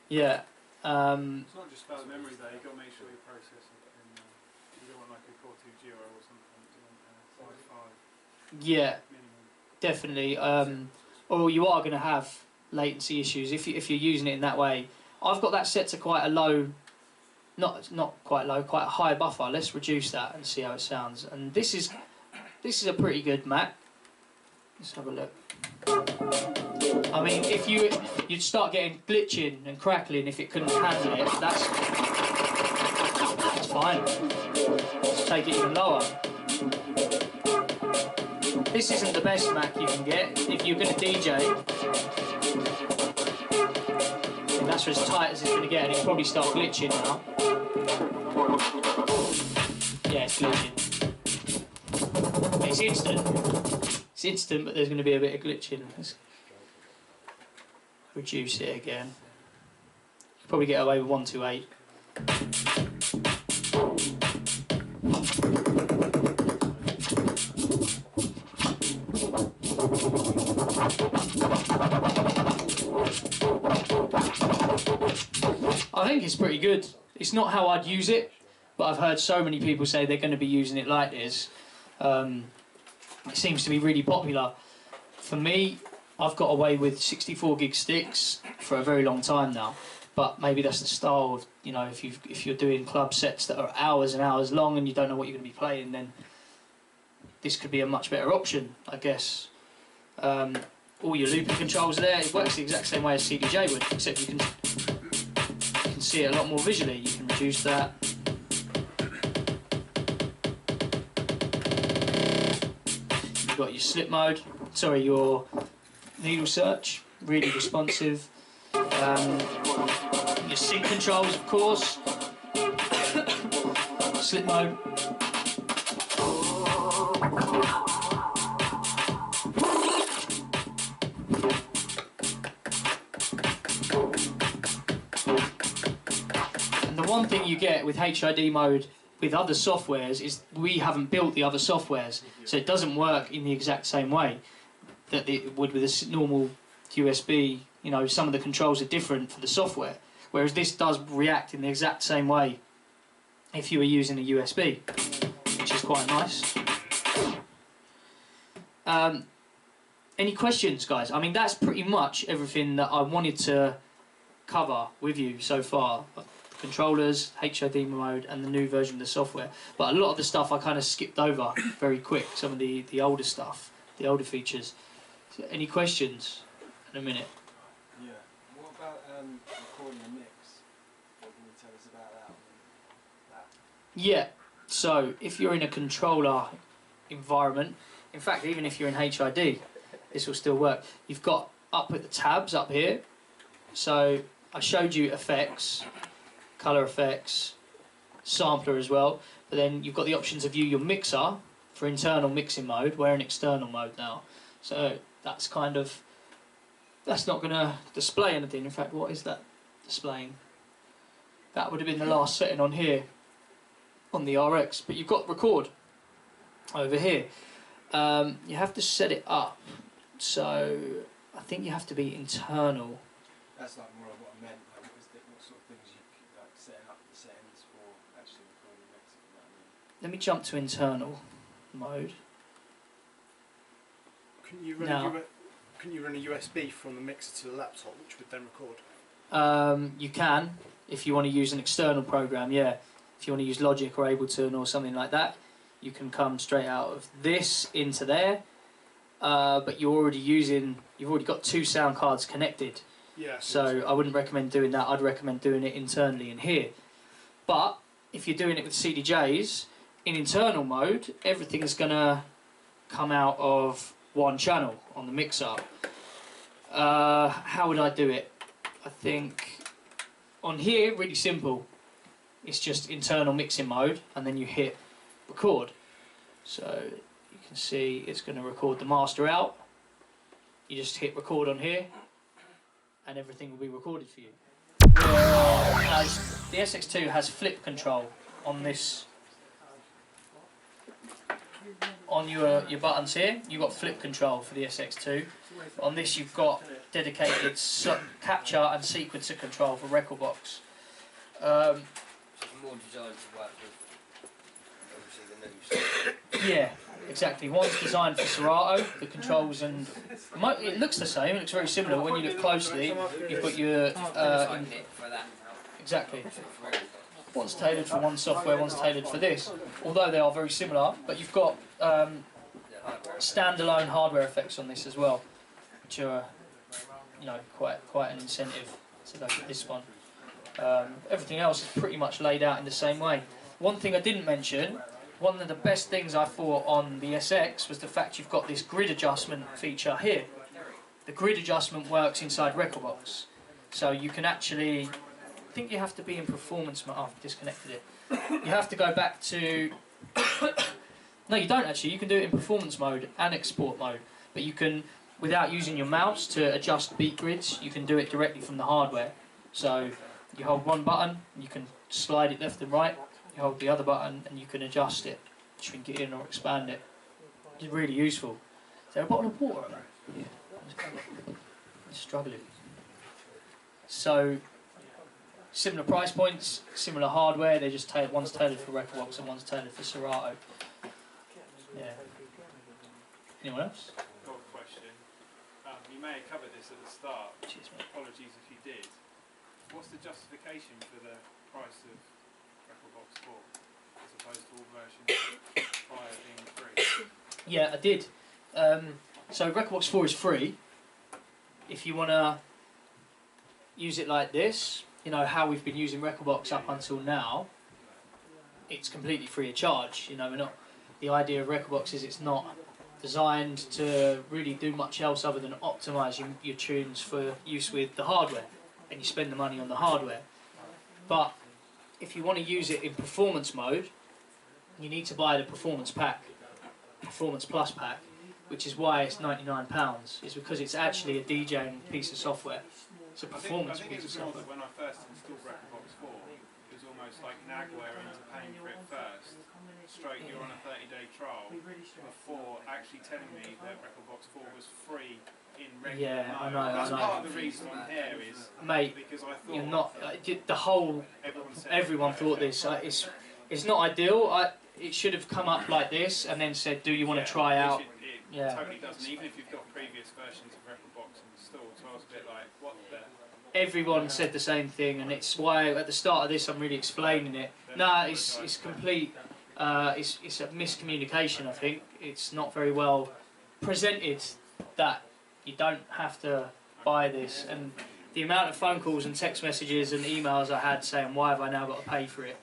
Speaker 1: Yeah.
Speaker 4: It's not just about the memory though. You've got to make sure you process it. You don't want like a Core 2 Duo or something. You want 5.5.
Speaker 1: Yeah.
Speaker 4: Minimum.
Speaker 1: Definitely, or you are going to have latency issues if you're using it in that way. I've got that set to quite a low, not quite low, quite a high buffer. Let's reduce that and see how it sounds. And this is This is a pretty good Mac. Let's have a look. I mean, if you'd start getting glitching and crackling if it couldn't handle it, that's fine. Let's take it even lower. This isn't the best Mac you can get. If you're going to DJ, and that's as tight as it's going to get, and it'll probably start glitching now. Yeah, it's glitching. It's instant. It's instant, but there's going to be a bit of glitching. Let's reduce it again. You'll probably get away with 128. I think it's pretty good. It's not how I'd use it, but I've heard so many people say they're going to be using it like this. It seems to be really popular. For me, I've got away with 64 gig sticks for a very long time now, but maybe that's the style of, you know, if you're doing club sets that are hours and hours long and you don't know what you're going to be playing, then this could be a much better option, I guess. All your looping controls there, it works the exact same way as CDJ would, except you can see it a lot more visually. You can reduce that. You've got your slip mode, sorry, your needle search, really responsive. Your sync controls, of course. Slip mode. And the one thing you get with HID mode with other softwares is we haven't built the other softwares, so it doesn't work in the exact same way that it would with a normal USB. You know, some of the controls are different for the software, whereas this does react in the exact same way if you were using a USB, which is quite nice. Any questions, guys? I mean, that's pretty much everything that I wanted to cover with you so far. Controllers, HID mode, and the new version of the software. But a lot of the stuff I kind of skipped over very quick, some of the older stuff, the older features. So any questions in a minute?
Speaker 5: Yeah. What about recording a mix? What can you tell us about that?
Speaker 1: Yeah, so if you're in a controller environment, in fact, even if you're in HID, this will still work. You've got up at the tabs up here. So I showed you effects, color effects, sampler as well, but then you've got the option to view your mixer for internal mixing mode. We're in external mode now, so that's kind of, that's not going to display anything. In fact, what is that displaying? That would have been the last setting on here on the RX, but you've got record over here. You have to set it up, so I think you have to be internal.
Speaker 5: That's like more of what I meant. Like, what sort of things you like setting up the settings for actually recording mixing? You know what I mean?
Speaker 1: Let me jump to internal mode.
Speaker 4: Can you run a USB from the mixer to the laptop, which would then record?
Speaker 1: You can, if you want to use an external program, yeah. If you want to use Logic or Ableton or something like that, you can come straight out of this into there. But you've already got two sound cards connected.
Speaker 4: Yeah.
Speaker 1: So I wouldn't recommend doing that. I'd recommend doing it internally in here. But if you're doing it with CDJs, in internal mode, everything's going to come out of one channel on the mixer. How would I do it? I think on here, really simple. It's just internal mixing mode, and then you hit record. So you can see it's going to record the master out. You just hit record on here, and everything will be recorded for you. The SX2 has flip control on this. On your buttons here, you've got flip control for the SX2. On this, you've got dedicated capture and sequencer control for Recordbox.
Speaker 6: More designed to work with obviously the new stuff.
Speaker 1: Yeah, exactly. One's designed for Serato, the controls, and it looks the same. It looks very similar. When you look closely, you've got your exactly. One's tailored for one software, one's tailored for this. Although they are very similar, but you've got standalone hardware effects on this as well, which are, you know, quite an incentive to go for this one. Everything else is pretty much laid out in the same way. One thing I didn't mention, one of the best things I thought on the SX was the fact you've got this grid adjustment feature here. The grid adjustment works inside Recordbox, so you can actually, I think you have to be in performance mode. Oh, I've disconnected it. You have to go back to, no you don't actually, you can do it in performance mode and export mode, but you can, without using your mouse to adjust beat grids, you can do it directly from the hardware. So you hold one button, you can slide it left and right, you hold the other button and you can adjust it, shrink it in or expand it. It's really useful. Is there a bottle of water? Yeah. I'm struggling. So, similar price points, similar hardware, they just one's tailored for Recordbox and one's tailored for Serato. Yeah. Anyone else?
Speaker 4: Got a question. You may have covered this at the start.
Speaker 1: Cheers, mate.
Speaker 4: Apologies if you did. What's the justification for the price of Recordbox 4 as opposed to all versions prior being free?
Speaker 1: Yeah, I did. So Recordbox 4 is free. If you want to use it like this, you know, how we've been using Recordbox up until now, it's completely free of charge. You know, we're not, the idea of Recordbox is it's not designed to really do much else other than optimise your tunes for use with the hardware, and you spend the money on the hardware. But if you want to use it in performance mode, you need to buy the Performance Pack, Performance Plus Pack, which is why it's £99. It's because it's actually a DJing piece of software. It's a performance
Speaker 4: I think
Speaker 1: piece
Speaker 4: it was
Speaker 1: of
Speaker 4: more
Speaker 1: software.
Speaker 4: that when I first installed Recordbox 4, it was almost like nagware into paying for it first. Straight, you're on a 30-day trial before actually telling me that Recordbox 4 was free in regular
Speaker 1: Yeah,
Speaker 4: mode.
Speaker 1: I know,
Speaker 4: That's
Speaker 1: I know.
Speaker 4: part of the reason I'm here is
Speaker 1: Mate,
Speaker 4: because I thought
Speaker 1: you're not. The whole. Everyone thought this. It's not ideal. It should have come up like this and then said, "Do you want to try out?"
Speaker 4: It totally doesn't. Even if you've got previous versions of Recordbox installed, so I was a bit like, what the.
Speaker 1: Everyone said the same thing, and it's why at the start of this I'm really explaining it. Nah, it's complete. It's a miscommunication. I think it's not very well presented that you don't have to buy this, and the amount of phone calls and text messages and emails I had saying why have I now got to pay for it?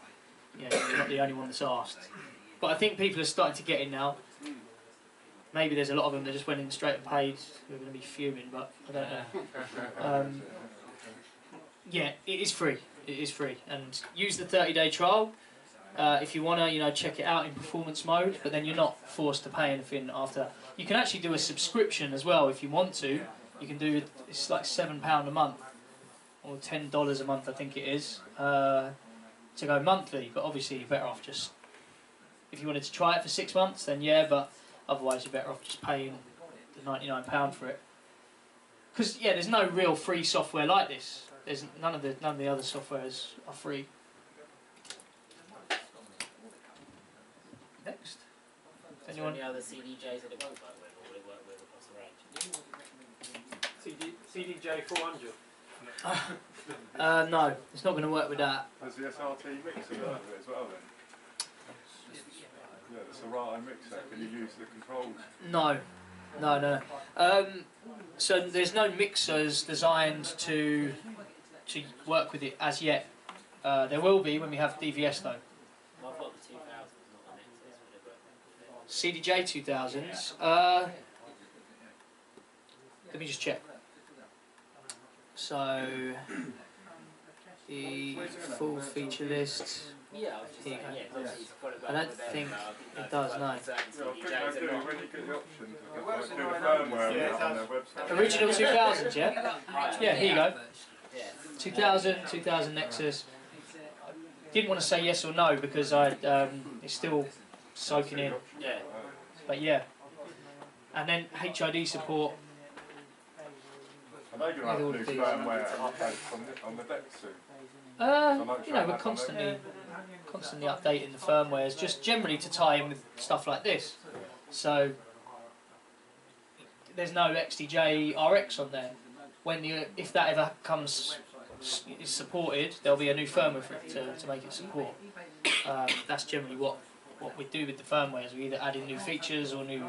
Speaker 1: Yeah, you're not the only one that's asked. But I think people are starting to get in now. Maybe there's a lot of them that just went in straight and paid who are going to be fuming, but I don't know. Yeah, it is free. It is free, and use the 30-day trial if you want to, you know, check it out in performance mode. But then you're not forced to pay anything after. You can actually do a subscription as well if you want to. You can do it's like £7 a month or $10 a month, I think it is, to go monthly. But obviously you're better off just if you wanted to try it for 6 months, then yeah. But otherwise you're better off just paying the £99 for it. Because yeah, there's no real free software like this. There's none of the other softwares are free. Next. Anyone?
Speaker 7: Any other CDJs that it won't work with, or will it work with across the range?
Speaker 5: CDJ 400.
Speaker 1: No, it's not going to work with that.
Speaker 2: Does the SRT mixer work with it as well then? Yeah, the Serato mixer, can you use the controls?
Speaker 1: No. So there's no mixers designed to work with it as yet. There will be when we have DVS though.
Speaker 7: Well, I've got the 2000s, not the Nexus, would it work with it?
Speaker 1: CDJ 2000s. Let me just check. So the full feature list.
Speaker 7: Yeah, I was just saying, yeah, obviously it's got it
Speaker 1: I don't think it does, no.
Speaker 2: Yeah, I think they do when you get the option to do the firmware on their website.
Speaker 1: Original 2000s, yeah? Yeah, here you go. 2000 Nexus. Didn't want to say yes or no because it's still soaking in.
Speaker 7: Yeah.
Speaker 1: But yeah. And then HID support.
Speaker 2: Are they going to have to do firmware updates on the deck soon?
Speaker 1: You know, we're constantly updating the firmwares, just generally to tie in with stuff like this. So there's no XDJ-RX on there. If that ever is supported, there'll be a new firmware for it to make it support. That's generally what what we do with the firmware is we either add in new features or new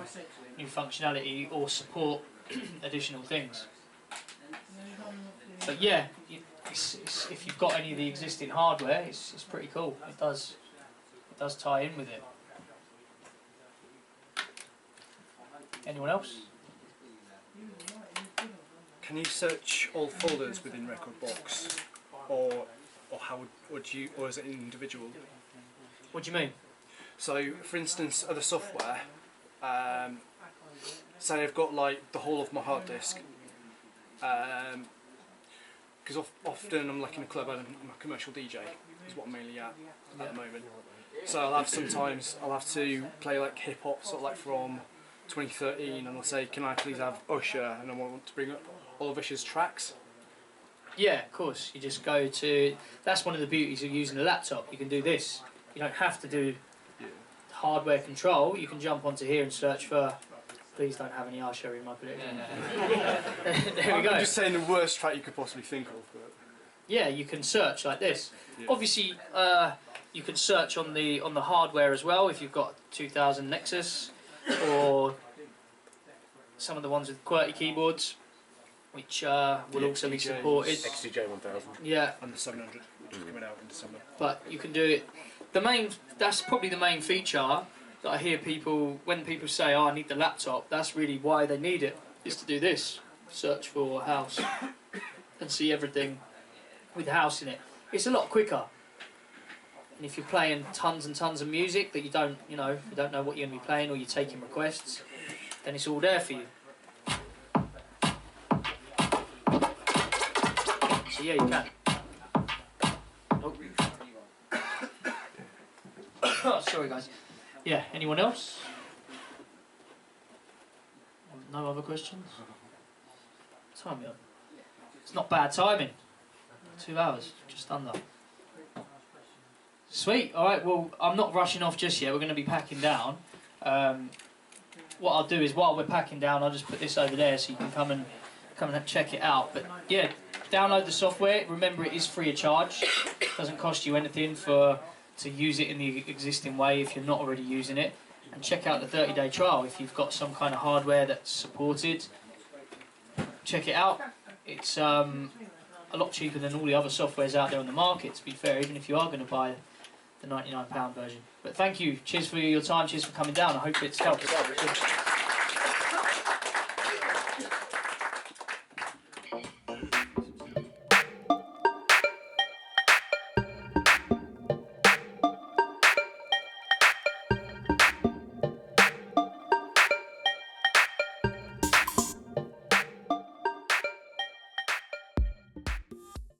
Speaker 1: functionality or support additional things. But yeah, if you've got any of the existing hardware, it's pretty cool. It does tie in with it. Anyone else?
Speaker 5: Can you search all folders within Recordbox, or how would you, or is it individual?
Speaker 1: What do you mean?
Speaker 5: So, for instance, other software, say I've got like the whole of my hard disk, because often I'm like in a club and I'm a commercial DJ, is what I'm mainly at the moment. So I'll have to play like hip hop, sort of like from 2013, and I'll say, can I please have Usher, and I want to bring up all of Usher's tracks.
Speaker 1: Yeah, of course. You just go to. That's one of the beauties of using a laptop. You can do this. You don't have to do hardware control. You can jump onto here and search for. Please don't have any Usher in my collection. There we go.
Speaker 5: I'm just saying the worst track you could possibly think of. But
Speaker 1: yeah, you can search like this.
Speaker 5: yeah.
Speaker 1: Obviously, you can search on the hardware as well if you've got 2000 Nexus or some of the ones with QWERTY keyboards, which will also be supported.
Speaker 6: XDJ-1000.
Speaker 1: Yeah.
Speaker 5: And the 700, which is coming out in December.
Speaker 1: But you can do it. That's probably the main feature that I hear when people say, "Oh, I need the laptop." That's really why they need it. Is to do this, search for house, and see everything with house in it. It's a lot quicker. And if you're playing tons and tons of music that you don't know what you're going to be playing, or you're taking requests, then it's all there for you. So yeah, you can. Oh, sorry guys. Yeah, anyone else? No other questions? Time on. It's not bad timing. 2 hours, just under. Sweet. All right. Well, I'm not rushing off just yet. We're going to be packing down. What I'll do is, while we're packing down, I'll just put this over there so you can come and check it out. But yeah, download the software. Remember, it is free of charge. It doesn't cost you anything to use it in the existing way if you're not already using it. And check out the 30-day trial if you've got some kind of hardware that's supported. Check it out. It's a lot cheaper than all the other softwares out there on the market, to be fair, even if you are going to buy the £99 version. But thank you. Cheers for your time. Cheers for coming down. I hope it's helped.